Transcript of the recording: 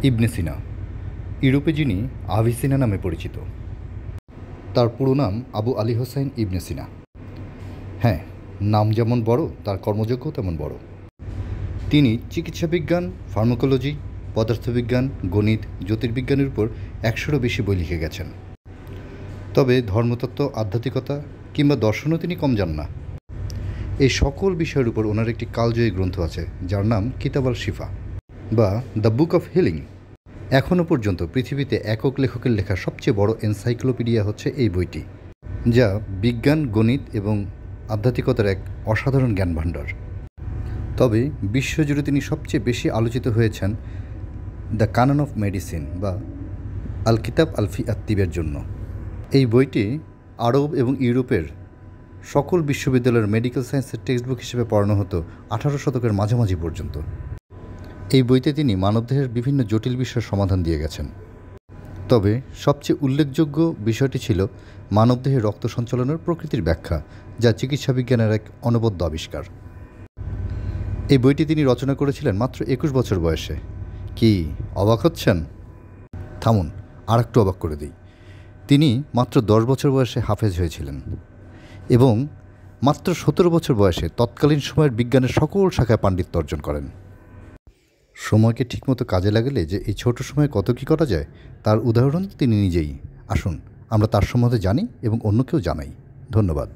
ইবনে সিনা ইউরোপে যিনি আভিসিনা নামে পরিচিত। তার পুরো নাম আবু আলী হোসাইন ইবনে সিনা। হ্যাঁ, নাম যেমন বড় তার কর্মযোগ্য তেমন বড়। তিনি চিকিৎসাবিজ্ঞান, ফার্মাকোলজি, পদার্থবিজ্ঞান, গণিত, জ্যোতির্বিজ্ঞানের উপর ১০০-রও বেশি বই লিখে গেছেন। তবে ধর্মতত্ত্ব, আধ্যাত্মিকতা কিংবা দর্শনও তিনি কম যান না। এই সকল বিষয়ের উপর ওনার একটি কালজয়ী গ্রন্থ আছে যার নাম কিতাব আল শিফা বা দ্য বুক অফ হিলিং। এখনও পর্যন্ত পৃথিবীতে একক লেখকের লেখা সবচেয়ে বড় এনসাইক্লোপিডিয়া হচ্ছে এই বইটি, যা বিজ্ঞান, গণিত এবং আধ্যাত্মিকতার এক অসাধারণ জ্ঞানভাণ্ডার। তবে বিশ্বজুড়ে তিনি সবচেয়ে বেশি আলোচিত হয়েছেন দ্য কানন অফ মেডিসিন বা আল কিতাব আল ফি আত-তিবের জন্য। এই বইটি আরব এবং ইউরোপের সকল বিশ্ববিদ্যালয়ের মেডিকেল সায়েন্সের টেক্সট বুক হিসেবে পড়ানো হতো ১৮ শতকের মাঝামাঝি পর্যন্ত। এই বইতে তিনি মানবদেহের বিভিন্ন জটিল বিষয়ের সমাধান দিয়ে গেছেন। তবে সবচেয়ে উল্লেখযোগ্য বিষয়টি ছিল মানবদেহের রক্ত সঞ্চালনের প্রকৃতির ব্যাখ্যা, যা চিকিৎসাবিজ্ঞানের এক অনবদ্য আবিষ্কার। এই বইটি তিনি রচনা করেছিলেন মাত্র ২১ বছর বয়সে। কি অবাক হচ্ছেন? থামুন, আর একটু অবাক করে দিই। তিনি মাত্র ১০ বছর বয়সে হাফেজ হয়েছিলেন এবং মাত্র ১৭ বছর বয়সে তৎকালীন সময়ের বিজ্ঞানের সকল শাখায় পাণ্ডিত্য অর্জন করেন। সময়কে ঠিকমতো কাজে লাগালে যে এই ছোট সময়ে কত কী করা যায় তার উদাহরণ তিনি নিজেই। আসুন আমরা তার সম্বন্ধে জানি এবং অন্যকেও জানাই। ধন্যবাদ।